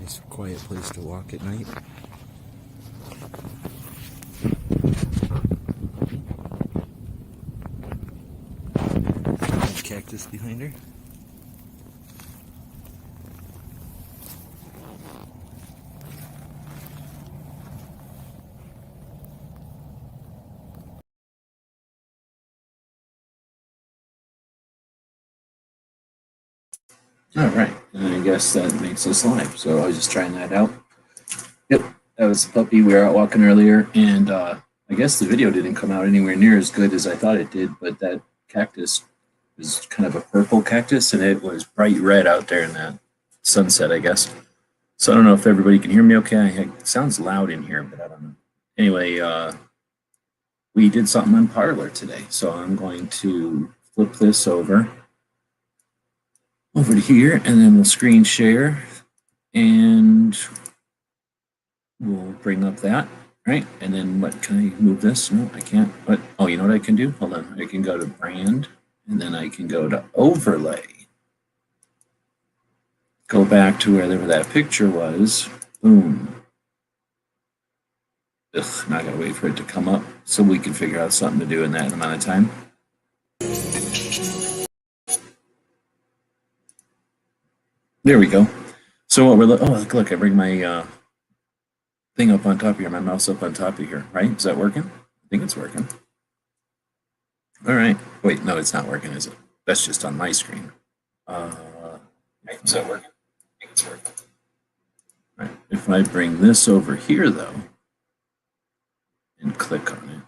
nice quiet place to walk at night. There's cactus behind her. All right, and I guess that makes us live. So I was just trying that out. Yep, that was the puppy. We were out walking earlier, and I guess the video didn't come out anywhere near as good as I thought it did, but that cactus was kind of a purple cactus, and it was bright red out there in that sunset, I guess. So I don't know if everybody can hear me okay. It sounds loud in here, but I don't know. Anyway, we did something on Parler today, so I'm going to flip this over to here, and then we'll screen share, and we'll bring up that, right? And then what, can I move this? No, I can't. But oh, you know what I can do? Hold on, I can go to brand, and then I can go to overlay. Go back to wherever that picture was. Boom. Ugh, now I gotta wait for it to come up so we can figure out something to do in that amount of time. There we go. So what we're look, I bring my thing up on top here, my mouse up on top of here, right? Is that working? I think it's working. All right. Wait, no, it's not working, is it? That's just on my screen. Is that working? I think it's working. All right. If I bring this over here, though, and click on it,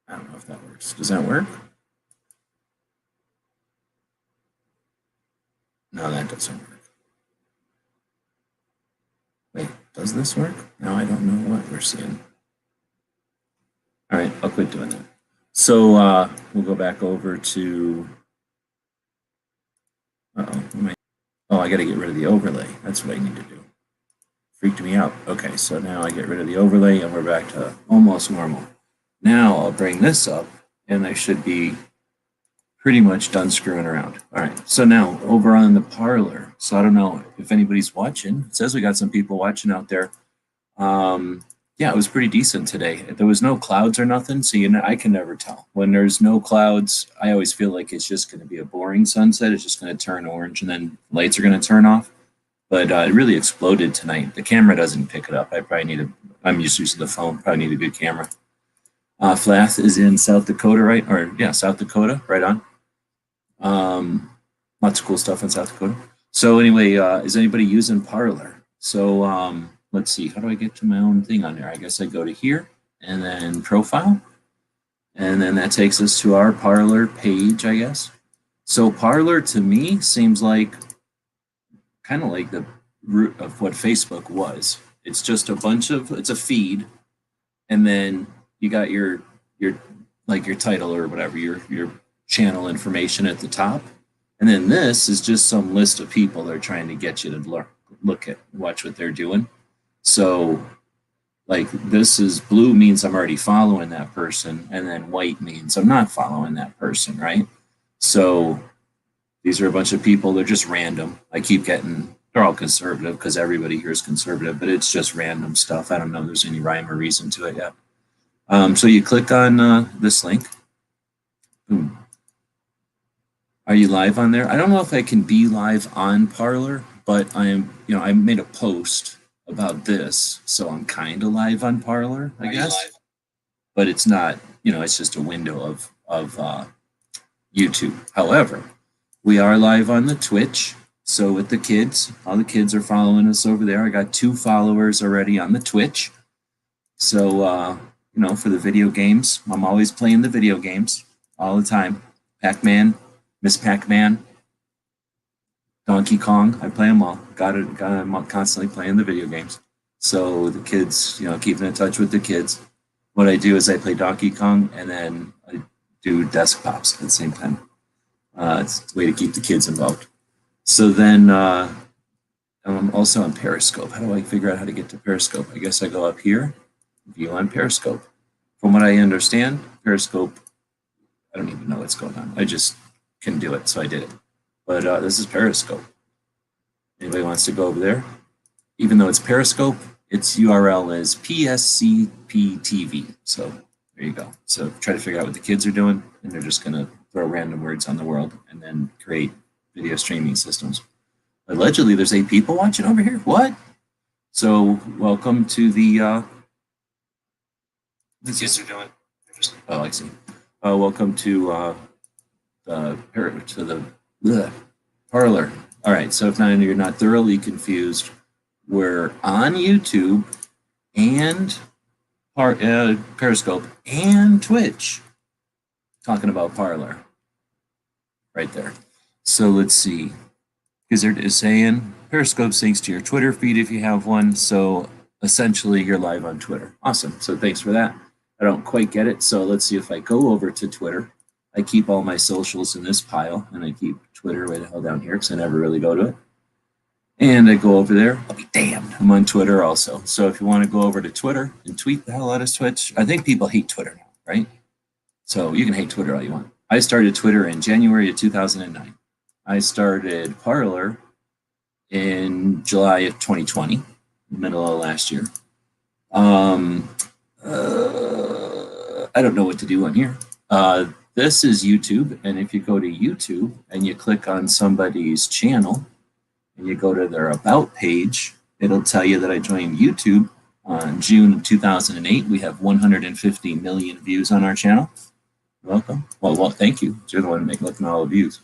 I don't know if that works. Does that work? No, that doesn't work. Wait, does this work? Now I don't know what we're seeing. All right, I'll quit doing that. So we'll go back over to, oh, I got to get rid of the overlay. That's what I need to do. Freaked me out. Okay, so now I get rid of the overlay and we're back to almost normal. Now I'll bring this up and I should be pretty much done screwing around. All right, so now over on the Parler. So I don't know if anybody's watching. It says we got some people watching out there. Yeah, it was pretty decent today. There was no clouds or nothing, so I can never tell. When there's no clouds, I always feel like it's just going to be a boring sunset. It's just going to turn orange and then lights are going to turn off. But it really exploded tonight. The camera doesn't pick it up. I probably need I'm just using the phone. Probably need a good camera. Flath is in South Dakota, right? Or yeah, South Dakota, right on. Lots of cool stuff in South Dakota. So anyway, is anybody using Parler? So let's see, how do I get to my own thing on there? I guess I go to here and then profile. And then that takes us to our Parler page, I guess. So Parler to me seems like kind of like the root of what Facebook was. It's just it's a feed. And then you got your title or whatever, your channel information at the top. And then this is just some list of people that are trying to get you to watch what they're doing. So like this is blue means I'm already following that person, and then white means I'm not following that person, right? So these are a bunch of people, they're just random. I keep getting, they're all conservative because everybody here is conservative, but it's just random stuff. I don't know if there's any rhyme or reason to it yet. So you click on this link. Boom. Are you live on there? I don't know if I can be live on Parler, but I made a post about this, so I'm kind of live on Parler, I guess. But it's not, it's just a window of YouTube. However, we are live on the Twitch. So with the kids, all the kids are following us over there. I got 2 followers already on the Twitch. So, for the video games, I'm always playing the video games all the time. Pac-Man, Miss Pac-Man, Donkey Kong, I play them all. I'm constantly playing the video games. So the kids, keeping in touch with the kids. What I do is I play Donkey Kong and then I do desktops at the same time. It's a way to keep the kids involved. So then I'm also on Periscope. How do I figure out how to get to Periscope? I guess I go up here, view on Periscope. From what I understand, Periscope, I don't even know what's going on. I just can do it, so I did it. But this is Periscope. Anybody wants to go over there? even though it's Periscope, its URL is PSCPTV. So there you go. So try to figure out what the kids are doing, and they're just going to throw random words on the world and then create video streaming systems. Allegedly, there's 8 people watching over here. What? So welcome to the. The kids are doing. Oh, I see. Welcome to the Parler. All right. So if now you're not thoroughly confused, we're on YouTube and Periscope and Twitch talking about Parler right there. So let's see. Because they're saying Periscope syncs to your Twitter feed if you have one. So essentially you're live on Twitter. Awesome. So thanks for that. I don't quite get it. So let's see if I go over to Twitter. I keep all my socials in this pile, and I keep Twitter way the hell down here because I never really go to it. And I go over there. I'll be damned. I'm on Twitter also. So if you want to go over to Twitter and tweet the hell out of Twitch, I think people hate Twitter now, right? So you can hate Twitter all you want. I started Twitter in January of 2009. I started Parler in July of 2020, middle of last year. I don't know what to do on here. This is YouTube, and if you go to YouTube and you click on somebody's channel and you go to their About page, it'll tell you that I joined YouTube on June of 2008. We have 150 million views on our channel. Welcome. Well, thank you. You're the one looking at all the views.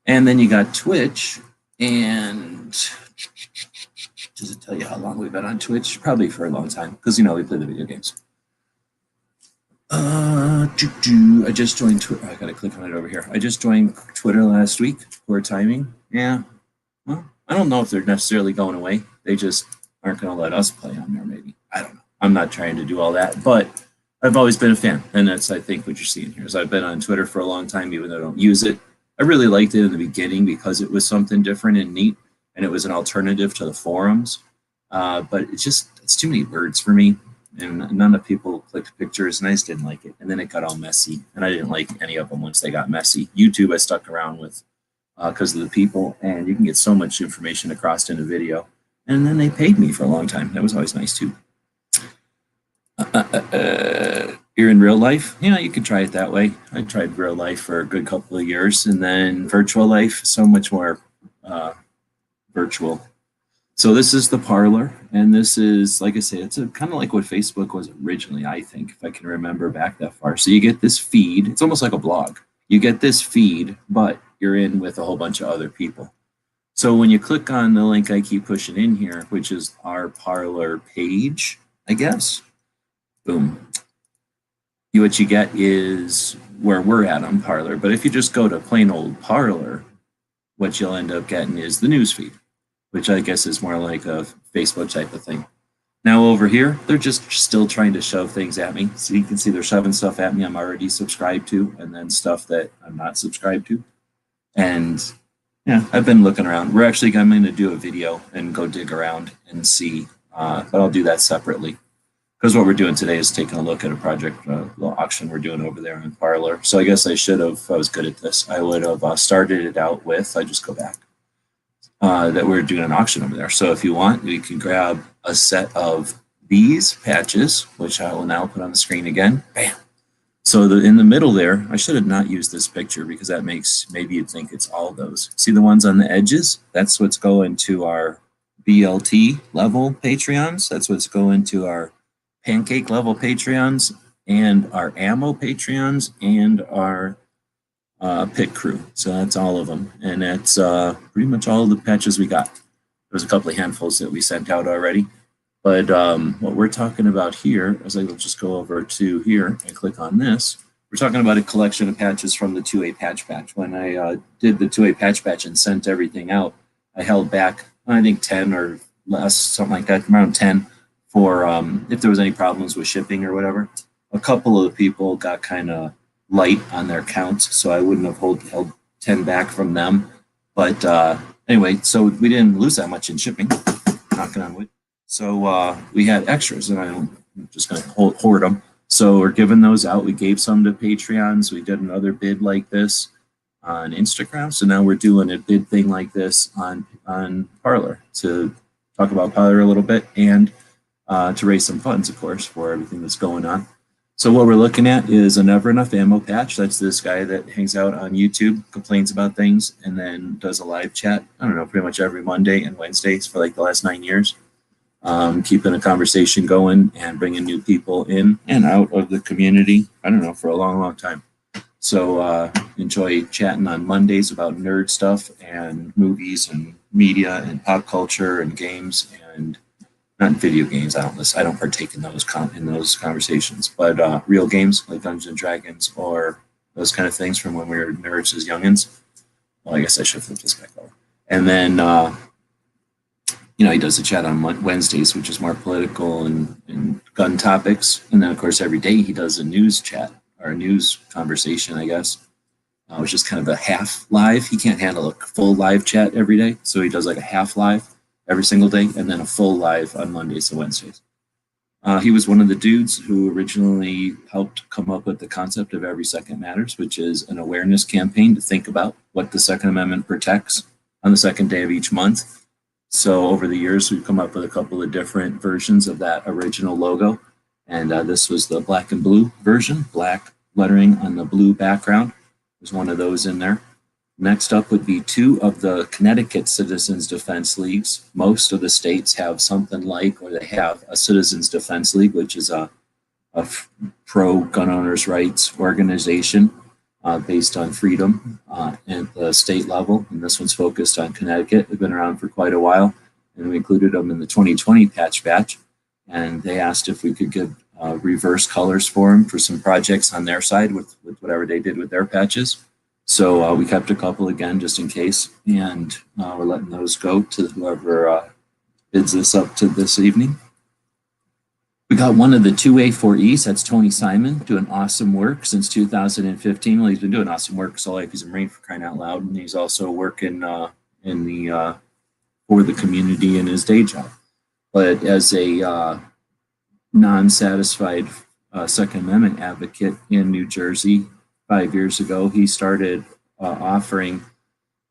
And then you got Twitch, and does it tell you how long we've been on Twitch? Probably for a long time, because we play the video games. I just joined Twitter. I gotta click on it over here. I just joined Twitter last week. Poor timing. Yeah. Well, I don't know if they're necessarily going away. They just aren't gonna let us play on there, maybe. I don't know. I'm not trying to do all that, but I've always been a fan. And that's, I think, what you're seeing here is I've been on Twitter for a long time, even though I don't use it. I really liked it in the beginning because it was something different and neat, and it was an alternative to the forums. But it's too many words for me. And none of people clicked pictures, and I just didn't like it. And then it got all messy, and I didn't like any of them once they got messy. YouTube I stuck around with because of the people, and you can get so much information across in a video. And then they paid me for a long time. That was always nice too. You're in real life? Yeah, you could try it that way. I tried real life for a good couple of years, and then virtual life, so much more virtual. So this is the Parler, and this is, like I say, it's kind of like what Facebook was originally, I think, if I can remember back that far. So you get this feed. It's almost like a blog. You get this feed, but you're in with a whole bunch of other people. So when you click on the link I keep pushing in here, which is our Parler page, I guess, boom. What you get is where we're at on Parler. But if you just go to plain old Parler, what you'll end up getting is the news feed, which I guess is more like a Facebook type of thing. Now over here, they're just still trying to shove things at me. So you can see they're shoving stuff at me I'm already subscribed to, and then stuff that I'm not subscribed to. And yeah, I've been looking around. I'm going to do a video and go dig around and see, but I'll do that separately. Because what we're doing today is taking a look at a project, a little auction we're doing over there in Parler. So I guess I should have, if I was good at this, I would have started it out with, I just go back. That we're doing an auction over there. So if you want, you can grab a set of these patches, which I will now put on the screen again. Bam. So in the middle there, I should have not used this picture because that makes, maybe you'd think it's all those. See the ones on the edges? That's what's going to our BLT level Patreons. That's what's going to our pancake level Patreons and our ammo Patreons and our pit crew. So that's all of them, and that's pretty much all the patches we got. There's a couple of handfuls that we sent out already, but what we're talking about here is I will just go over to here and click on this. We're talking about a collection of patches from the 2A patch. When I did the 2A patch and sent everything out, I held back, I think 10 or less, something like that, around 10 for if there was any problems with shipping or whatever. A couple of people got kind of light on their counts, so I wouldn't have held 10 back from them. But anyway, so we didn't lose that much in shipping, knocking on wood. So we had extras, and I'm just going to hoard them. So we're giving those out. We gave some to Patreons. We did another bid like this on Instagram. So now we're doing a bid thing like this on Parler to talk about Parler a little bit, and to raise some funds, of course, for everything that's going on. So what we're looking at is a Never Enough Ammo patch. That's this guy that hangs out on YouTube, complains about things, and then does a live chat, I don't know, pretty much every Monday and Wednesdays for like the last 9 years. Keeping a conversation going and bringing new people in and out of the community, I don't know, for a long, long time. So enjoy chatting on Mondays about nerd stuff and movies and media and pop culture and games and not video games. I don't partake in those conversations, but real games like Dungeons and Dragons or those kind of things from when we were nerds as youngins. Well, I guess I should flip this back over. And then he does the chat on Wednesdays, which is more political and gun topics. And then, of course, every day he does a news chat or a news conversation, I guess, which is kind of a half live. He can't handle a full live chat every day. So he does like a half live every single day and then a full live on Mondays and Wednesdays. He was one of the dudes who originally helped come up with the concept of Every Second Matters, which is an awareness campaign to think about what the Second Amendment protects on the second day of each month. So over the years, we've come up with a couple of different versions of that original logo. And this was the black and blue version, black lettering on the blue background. There's one of those in there. Next up would be 2 of the Connecticut Citizens Defense Leagues. Most of the states have something like, or they have a Citizens Defense League, which is a pro-gun owners' rights organization based on freedom at the state level. And this one's focused on Connecticut. They've been around for quite a while. And we included them in the 2020 patch batch. And they asked if we could get reverse colors for them for some projects on their side with whatever they did with their patches. So we kept a couple again just in case. And we're letting those go to whoever bids this up to this evening. We got one of the 2A4Es, that's Tony Simon, doing awesome work since 2015. Well, he's been doing awesome work his whole life. He's a Marine, for crying out loud, and he's also working for the community in his day job. But as a non-satisfied Second Amendment advocate in New Jersey 5 years ago, he started offering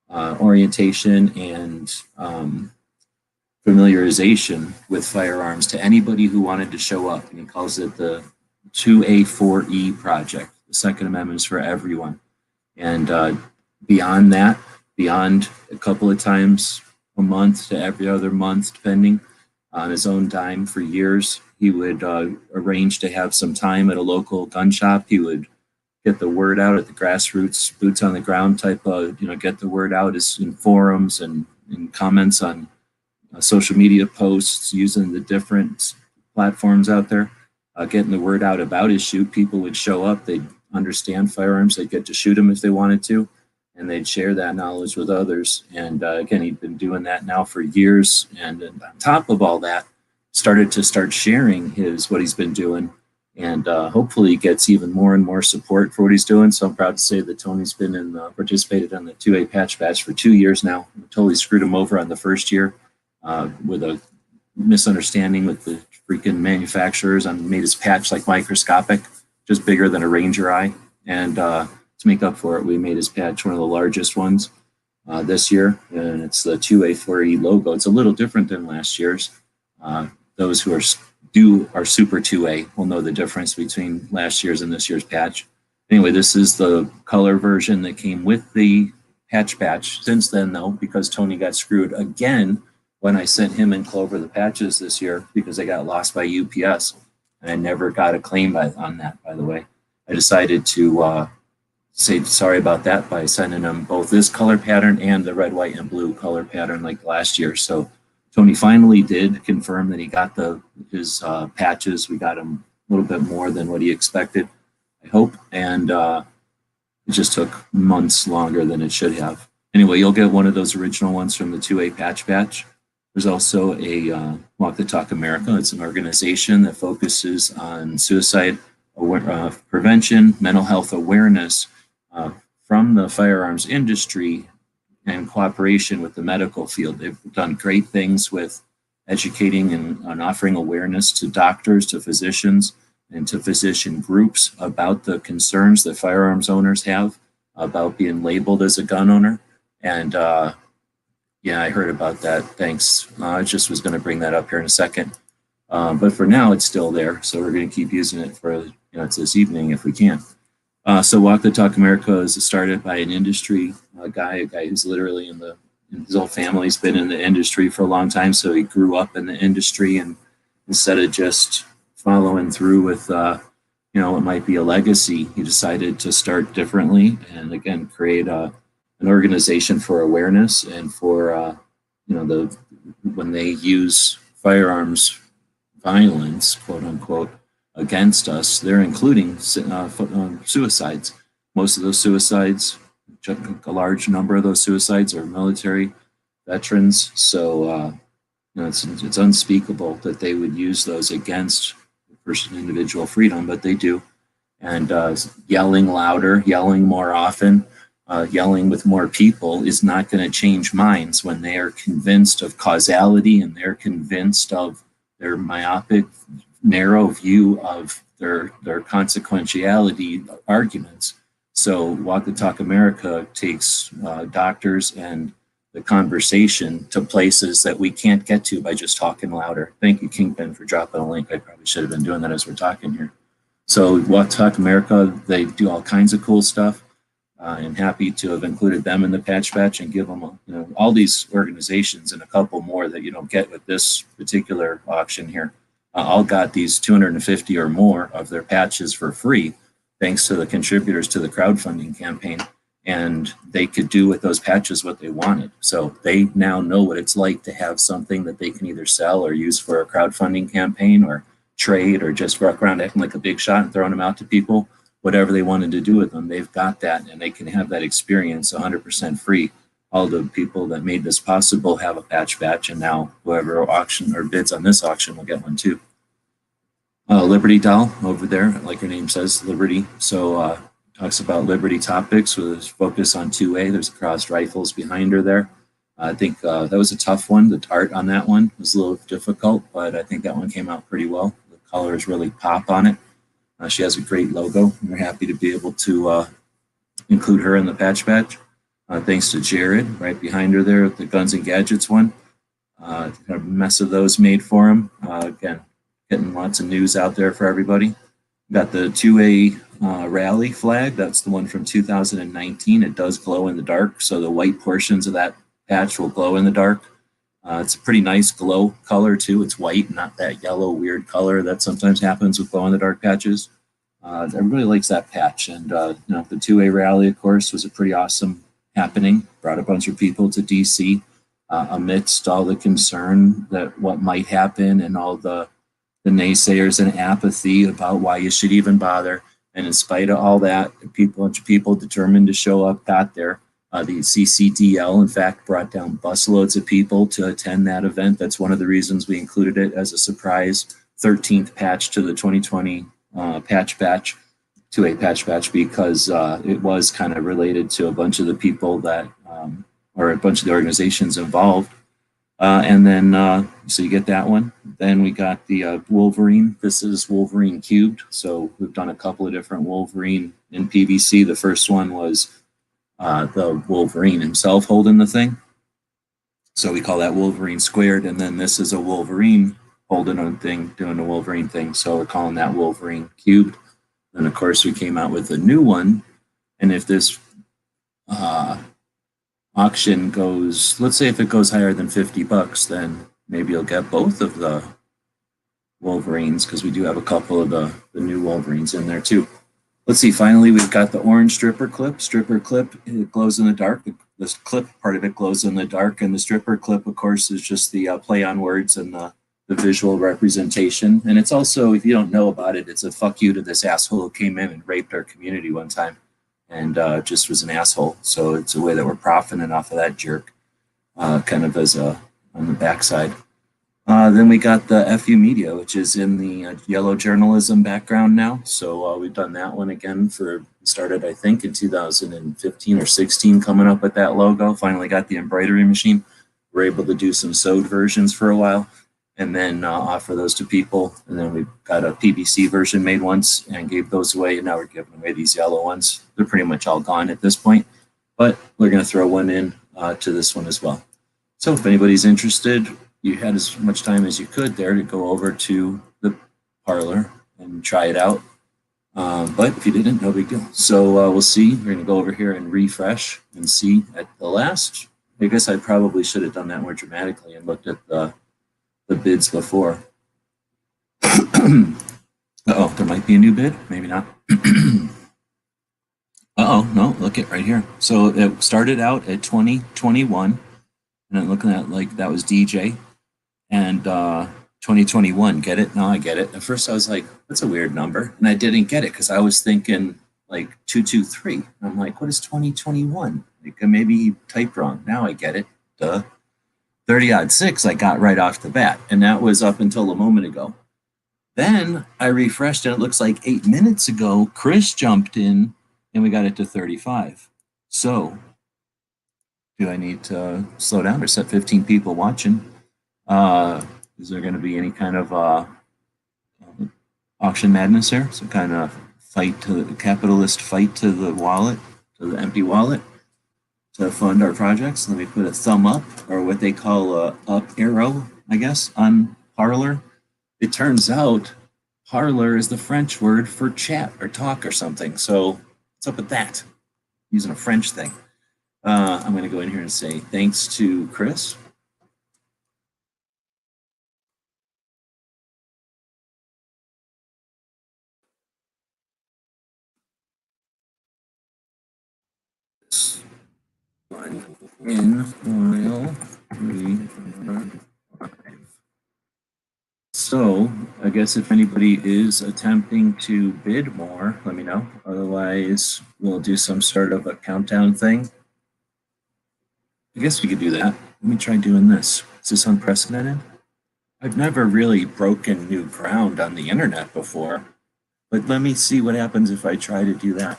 orientation and familiarization with firearms to anybody who wanted to show up. And he calls it the 2A4E project. The Second Amendment is for everyone. And beyond that, beyond a couple of times a month to every other month, depending on his own dime for years, he would arrange to have some time at a local gun shop. He would get the word out at the grassroots, boots on the ground type of, get the word out is in forums and in comments on social media posts, using the different platforms out there, getting the word out about his shoot. People would show up, they'd understand firearms, they'd get to shoot them if they wanted to, and they'd share that knowledge with others. And again, he'd been doing that now for years. And on top of all that, started sharing what he's been doing, and hopefully gets even more and more support for what he's doing. So I'm proud to say that Tony's been participated on the 2A patch batch for 2 years now. We totally screwed him over on the first year with a misunderstanding with the freaking manufacturers and made his patch like microscopic, just bigger than a Ranger eye. And to make up for it, we made his patch one of the largest ones this year, and it's the 2A4E logo. It's a little different than last year's. Those who are Super 2A will know the difference between last year's and this year's patch. Anyway, this is the color version that came with the patch batch. Since then, though, because Tony got screwed again when I sent him and Clover the patches this year because they got lost by UPS, and I never got a claim on that, by the way. I decided to say sorry about that by sending them both this color pattern and the red, white, and blue color pattern like last year. So Tony finally did confirm that he got his patches. We got him a little bit more than what he expected, I hope, and it just took months longer than it should have. Anyway, you'll get one of those original ones from the 2A patch batch. There's also a Walk the Talk America. It's an organization that focuses on suicide prevention, mental health awareness from the firearms industry and cooperation with the medical field. They've done great things with educating and offering awareness to doctors, to physicians, and to physician groups about the concerns that firearms owners have about being labeled as a gun owner. And Yeah, I heard about that. Thanks. I just was going to bring that up here in a second. But for now, it's still there. So we're going to keep using it for, it's this evening if we can. So Walk the Talk America is started by an industry guy, a guy who's literally his whole family's been in the industry for a long time. So he grew up in the industry, and instead of just following through with, what might be a legacy, he decided to start differently and again, create an organization for awareness and for, when they use firearms violence, quote unquote, against us, they're including suicides. Most of those suicides, a large number of those suicides are military veterans. So, it's unspeakable that they would use those against individual freedom, but they do. And yelling louder, yelling more often, yelling with more people is not going to change minds when they are convinced of causality and they're convinced of their myopic, narrow view of their consequentiality arguments. So Walk the Talk America takes doctors and the conversation to places that we can't get to by just talking louder. Thank you, Kingpin, for dropping a link. I probably should have been doing that as we're talking here. So Walk the Talk America, they do all kinds of cool stuff. I'm happy to have included them in the patch batch and give them all these organizations and a couple more that you don't get with this particular auction here. All got these 250 or more of their patches for free, thanks to the contributors to the crowdfunding campaign. And they could do with those patches what they wanted. So they now know what it's like to have something that they can either sell or use for a crowdfunding campaign or trade or just walk around acting like a big shot and throwing them out to people. Whatever they wanted to do with them, they've got that, and they can have that experience 100% free. All the people that made this possible have a patch batch, and now whoever auction or bids on this auction will get one too. Liberty Doll over there, like her name says, Liberty. So talks about Liberty topics with a focus on 2A. There's crossed rifles behind her there. I think that was a tough one. The art on that one was a little difficult, but I think that one came out pretty well. The colors really pop on it. She has a great logo. We're happy to be able to include her in the patch batch. Thanks to Jared right behind her there, the Guns and Gadgets one. Got a mess of those made for him. Again, getting lots of news out there for everybody. Got the 2A rally flag. That's the one from 2019. It does glow in the dark, so the white portions of that patch will glow in the dark. It's a pretty nice glow color too. It's white, not that yellow weird color that sometimes happens with glow in the dark patches. Everybody likes that patch. And the 2A rally, of course, was a pretty awesome happening. Brought a bunch of people to DC amidst all the concern that what might happen and all the naysayers and apathy about why you should even bother. And in spite of all that, a bunch of people determined to show up got there. The CCDL, in fact, brought down busloads of people to attend that event. That's one of the reasons we included it as a surprise 13th patch to the 2020 patch batch, 2A patch batch, because it was kind of related to a bunch of the people that, or a bunch of the organizations involved. And then, so you get that one. Then we got the Wolverine. This is Wolverine Cubed. So we've done a couple of different Wolverine in PVC. The first one was the Wolverine himself holding the thing. So we call that Wolverine Squared. And then this is a Wolverine holding a thing, doing a Wolverine thing. So we're calling that Wolverine Cubed. And of course, we came out with a new one. And if this auction goes, let's say if it goes higher than $50, then maybe you'll get both of the Wolverines, because we do have a couple of the new Wolverines in there too. Let's see, finally, we've got the orange stripper clip. Stripper clip, it glows in the dark. This clip part of it glows in the dark, and the stripper clip, of course, is just the play on words and the visual representation. And it's also, if you don't know about it, it's a fuck you to this asshole who came in and raped our community one time and just was an asshole. So it's a way that we're profiting off of that jerk, kind of as on the backside. Then we got the FU Media, which is in the yellow journalism background now. So we've done that one again started, I think, in 2015 or 16, coming up with that logo. Finally got the embroidery machine. We're able to do some sewed versions for a while and then offer those to people. And then we got a PVC version made once and gave those away. And now we're giving away these yellow ones. They're pretty much all gone at this point, but we're going to throw one in to this one as well. So if anybody's interested, you had as much time as you could there to go over to the Parler and try it out. But if you didn't, no big deal. So we'll see. We're going to go over here and refresh and see at the last. I guess I probably should have done that more dramatically and looked at the bids before. Uh-oh, there might be a new bid. Maybe not. Uh-oh, no, look at right here. So it started out at 2021, and I'm looking at like that was DJ, and 2021. Get it? Now I get it. At first I was like, that's a weird number, and I didn't get it because I was thinking like 223. I'm like, what is 2021? Like, maybe he typed wrong. Now I get it. Duh. 30-6 I got right off the bat, and that was up until a moment ago. Then I refreshed, and it looks like 8 minutes ago, Chris jumped in, and we got it to 35. So, do I need to slow down or set 15 people watching? Is there going to be any kind of auction madness here? Some kind of fight to the capitalist fight to the wallet, to the empty wallet, to fund our projects? Let me put a thumb up, or what they call a up arrow, I guess, on Parler. It turns out Parler is the French word for chat or talk or something. So what's up with that? Using a French thing. I'm going to go in here and say thanks to Chris. In while we So I guess if anybody is attempting to bid more, let me know. Otherwise, we'll do some sort of a countdown thing. I guess we could do that. Let me try doing this. Is this unprecedented? I've never really broken new ground on the internet before, but let me see what happens if I try to do that.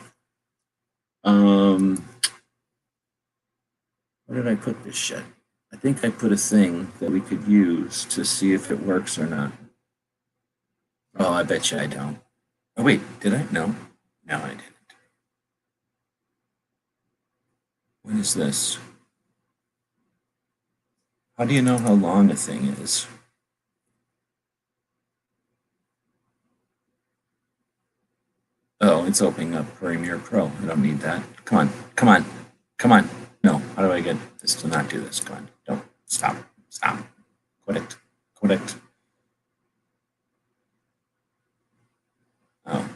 Where did I put this shit? I think I put a thing that we could use to see if it works or not. Oh, I bet you I don't. Oh, wait, did I? No. No, I didn't. What is this? How do you know how long a thing is? Oh, it's opening up Premiere Pro. I don't need that. Come on, come on, come on. No, how do I get this to not do this? Come on, don't, stop, stop. Quit it, quit it. Oh,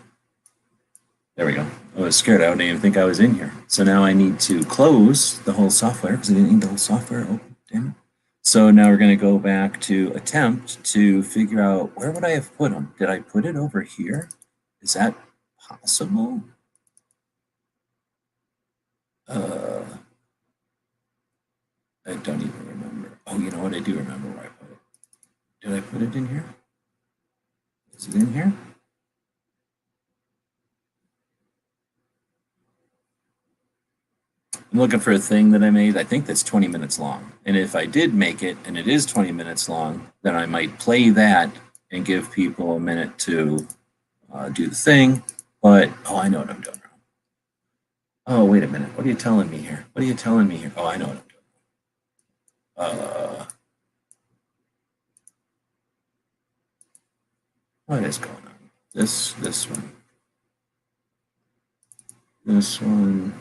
there we go. I was scared. I didn't even think I was in here. So now I need to close the whole software because I didn't need the whole software open. Damn it. So now we're going to go back to attempt to figure out where would I have put them? Did I put it over here? Is that possible? I don't even remember. Oh, you know what? I do remember where I put it. Did I put it in here? Is it in here? I'm looking for a thing that I made. I think that's 20 minutes long. And if I did make it and it is 20 minutes long, then I might play that and give people a minute to do the thing. But, oh, I know what I'm doing wrong. Oh, wait a minute. What are you telling me here? What are you telling me here? Oh, I know what I'm doing. What is going on? This one. This one.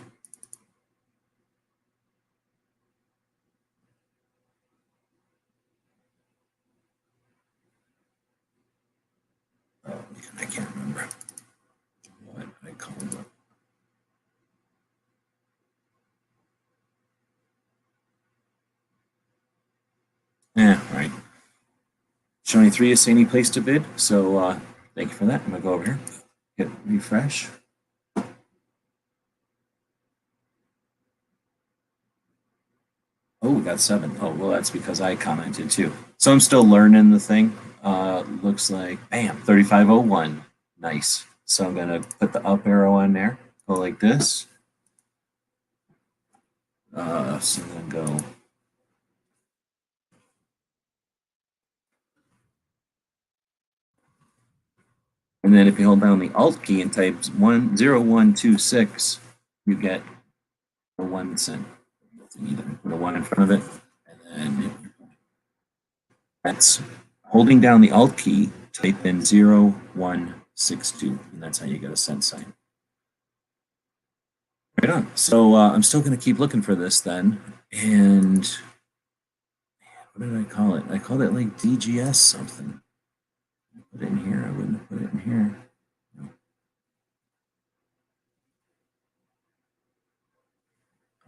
Oh, man, I can't remember what I called it. Yeah, right. Showing 3 is any place to bid. So thank you for that. I'm gonna go over here, hit refresh. Oh, we got 7. Oh, well, that's because I commented too. So I'm still learning the thing. Looks like, bam, 3501. Nice. So I'm gonna put the up arrow on there, go like this. So then go. And then if you hold down the Alt key and type 10126, you get a 1 cent. Put a 1 in front of it, and And that's holding down the Alt key, type in 0162, and that's how you get a send sign. Right on. So I'm still going to keep looking for this then. And what did I call it? I called it like DGS something. I put it in here. I wouldn't have put it in here. No.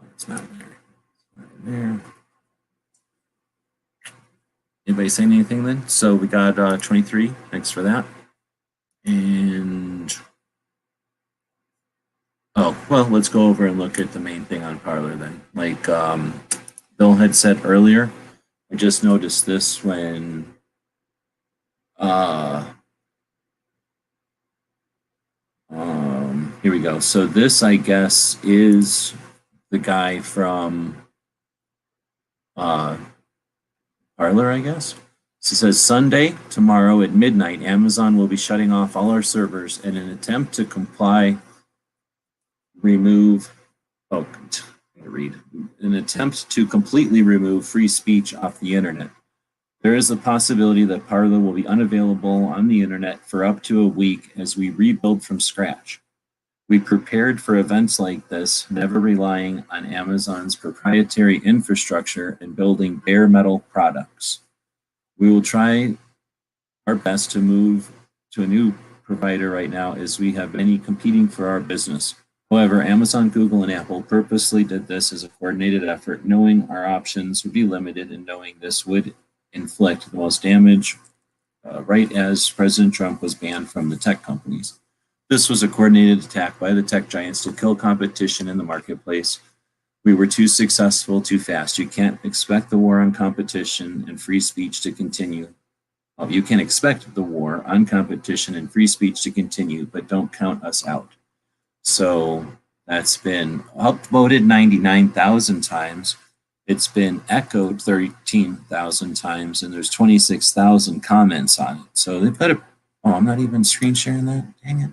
Oh, it's not there. It's not in there. Anybody saying anything then? So we got 23. Thanks for that. And oh, well, let's go over and look at the main thing on Parler then. Like Bill had said earlier, I just noticed this when here we go. So this, I guess, is the guy from Parler, I guess. So it says Sunday, tomorrow at midnight, Amazon will be shutting off all our servers in an attempt to completely remove free speech off the internet. There is a possibility that Parler will be unavailable on the internet for up to a week as we rebuild from scratch. We prepared for events like this, never relying on Amazon's proprietary infrastructure and building bare metal products. We will try our best to move to a new provider right now as we have many competing for our business. However, Amazon, Google, and Apple purposely did this as a coordinated effort, knowing our options would be limited and knowing this would inflict the most damage right as President Trump was banned from the tech companies. This was a coordinated attack by the tech giants to kill competition in the marketplace. We were too successful too fast. You can't expect the war on competition and free speech to continue. Well, you can expect the war on competition and free speech to continue, but don't count us out. So that's been upvoted 99,000 times. It's been echoed 13,000 times, and there's 26,000 comments on it. So they've got a, oh, I'm not even screen sharing that. Dang it.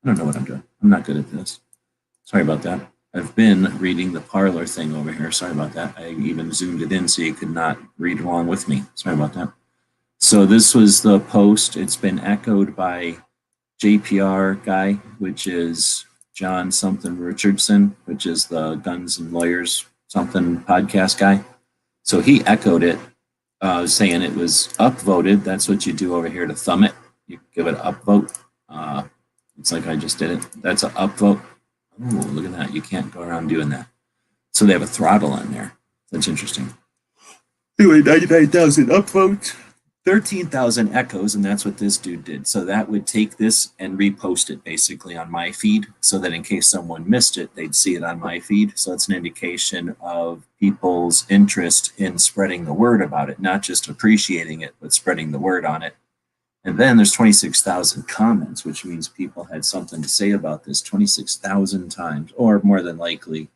I don't know what I'm doing. I'm not good at this. Sorry about that. I've been reading the Parler thing over here. Sorry about that. I even zoomed it in so you could not read along with me. Sorry about that. So this was the post. It's been echoed by JPR guy, which is John something Richardson, which is the Guns and Lawyers something podcast guy. So he echoed it, saying it was upvoted. That's what you do over here to thumb it. You give it an upvote. It's like I just did it. That's an upvote. Oh, look at that. You can't go around doing that. So they have a throttle on there. That's interesting. Anyway, 99,000 upvotes, 13,000 echoes, and that's what this dude did. So that would take this and repost it basically on my feed so that in case someone missed it, they'd see it on my feed. So it's an indication of people's interest in spreading the word about it, not just appreciating it, but spreading the word on it. And then there's 26,000 comments, which means people had something to say about this 26,000 times, or more than likely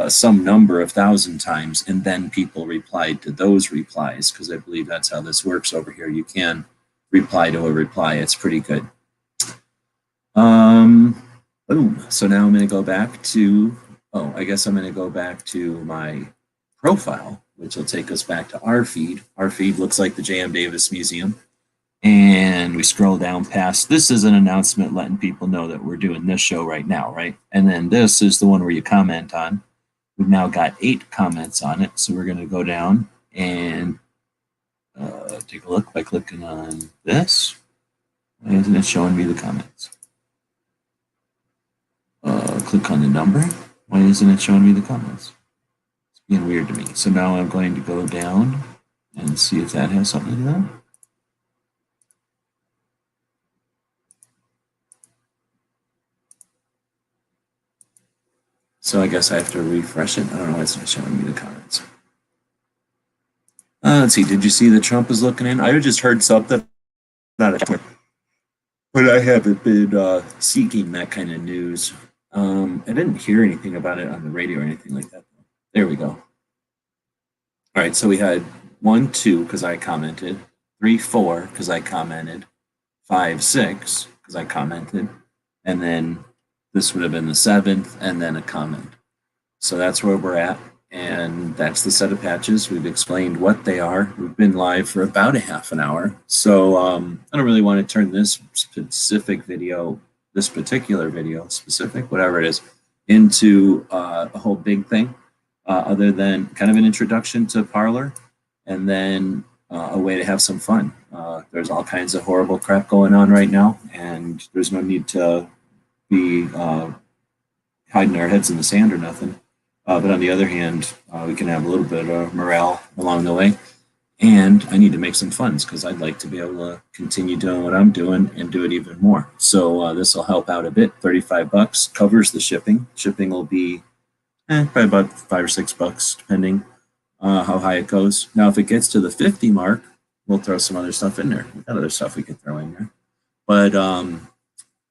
some number of thousand times. And then people replied to those replies, because I believe that's how this works over here. You can reply to a reply. It's pretty good. Boom. So now I'm going to go back to, I guess I'm going to go back to my profile, which will take us back to our feed. Our feed looks like the J.M. Davis Museum. And we scroll down past, this is an announcement letting people know that we're doing this show right now, right? And then this is the one where you comment on. We've now got 8 comments on it. So we're going to go down and take a look by clicking on this. Why isn't it showing me the comments? Click on the number. Why isn't it showing me the comments? It's being weird to me. So now I'm going to go down and see if that has something to do with it. So I guess I have to refresh it. I don't know why it's not showing me the comments. Let's see. Did you see that Trump is looking in? I just heard something. Not a, but I haven't been seeking that kind of news. I didn't hear anything about it on the radio or anything like that. There we go. All right. So we had 1, 2 because I commented, 3, 4 because I commented, 5, 6 because I commented, and then this would have been the 7th, and then a comment. So that's where we're at. And that's the set of patches. We've explained what they are. We've been live for about a half an hour. So I don't really want to turn this particular video, specific, whatever it is, into a whole big thing, other than kind of an introduction to Parler, and then a way to have some fun. There's all kinds of horrible crap going on right now, and there's no need to be hiding our heads in the sand or nothing. But on the other hand, we can have a little bit of morale along the way. And I need to make some funds because I'd like to be able to continue doing what I'm doing and do it even more. So this will help out a bit. $35 covers the shipping. Shipping will be probably about $5 or $6, depending how high it goes. Now, if it gets to the 50 mark, we'll throw some other stuff in there. We've got other stuff we could throw in there. But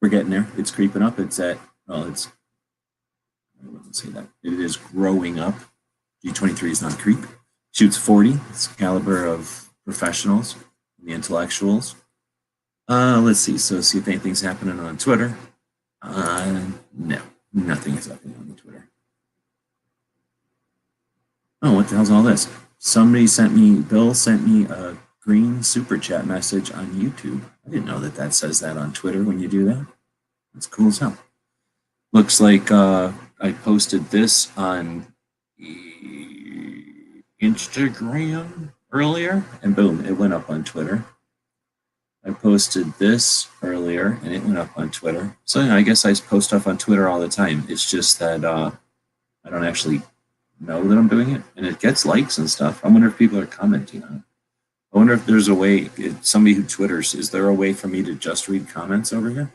we're getting there. It's creeping up. It's at, well, it's, I wouldn't say that. It is growing up. G23 is not creep. Shoots 40. It's the caliber of professionals, the intellectuals. Let's see. So see if anything's happening on Twitter. No, nothing is happening on the Twitter. Oh, what the hell's all this? Bill sent me a green super chat message on YouTube. I didn't know that says that on Twitter when you do that. That's cool as hell. Looks like I posted this on Instagram earlier, and boom, it went up on Twitter. I posted this earlier, and it went up on Twitter. So I guess I post stuff on Twitter all the time. It's just that I don't actually know that I'm doing it, and it gets likes and stuff. I wonder if people are commenting on it. I wonder if there's a way, somebody who Twitters, is there a way for me to just read comments over here?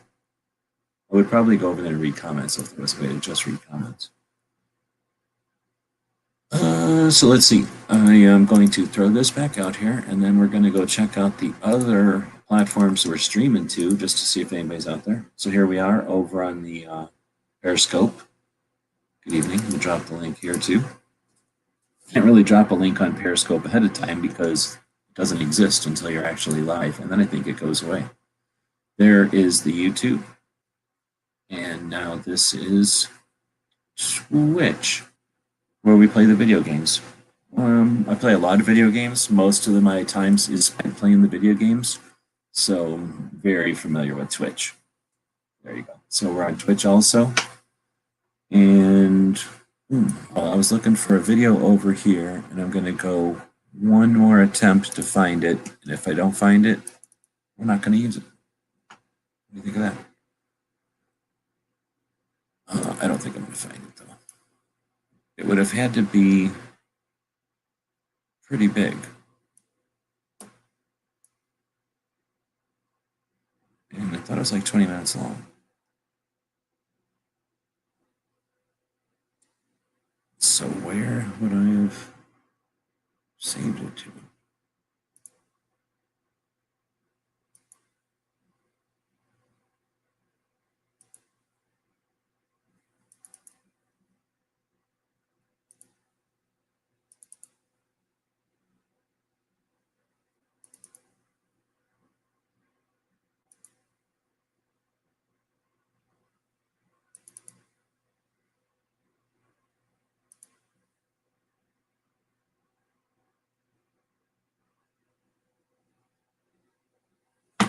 I would probably go over there and read comments if there was a way to just read comments. So let's see. I am going to throw this back out here, and then we're going to go check out the other platforms we're streaming to just to see if anybody's out there. So here we are over on the Periscope. Good evening. I'm going to drop the link here too. Can't really drop a link on Periscope ahead of time because it doesn't exist until you're actually live, and then I think it goes away. There is the YouTube. And now this is Twitch, where we play the video games. I play a lot of video games. Most of my time is spent playing the video games. So I'm very familiar with Twitch. There you go. So we're on Twitch also. And I was looking for a video over here, and I'm going to go one more attempt to find it. And if I don't find it, we're not going to use it. What do you think of that? I don't think I'm going to find it, though. It would have had to be pretty big. And I thought it was like 20 minutes long. So where would I have saved it to?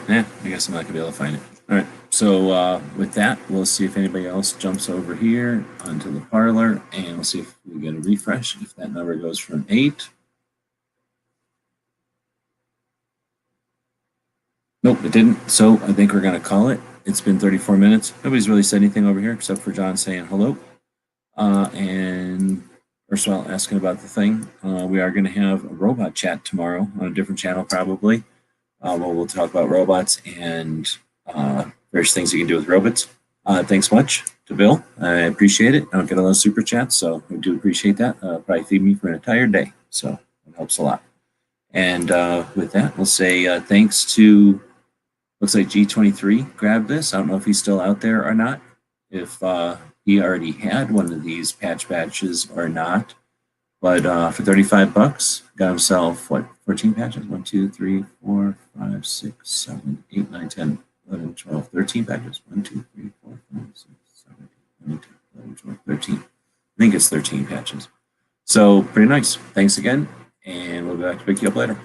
Yeah, I guess I'm not gonna be able to find it. All right, so with that, we'll see if anybody else jumps over here onto the Parler, and we'll see if we get a refresh. If that number goes from 8. Nope, it didn't. So I think we're gonna call it. It's been 34 minutes. Nobody's really said anything over here except for John saying hello. And Ursula asking about the thing. We are gonna have a robot chat tomorrow on a different channel probably. We'll talk about robots and various things you can do with robots. Thanks much to Bill. I appreciate it. I don't get a lot of super chats, so I do appreciate that. Probably feed me for an entire day, so it helps a lot. And with that, we'll say thanks to, looks like G23 grabbed this. I don't know if he's still out there or not, if he already had one of these patch batches or not. But for $35, got himself, what, 14 patches? 1, 2, 3, 4, 5, 6, 7, 8, 9, 10, 11, 12, 13 patches. 1, 2, 3, 4, 5, 6, 7, 8, 9, 10, 11, 12, 13. I think it's 13 patches. So pretty nice. Thanks again, and we'll be back to pick you up later.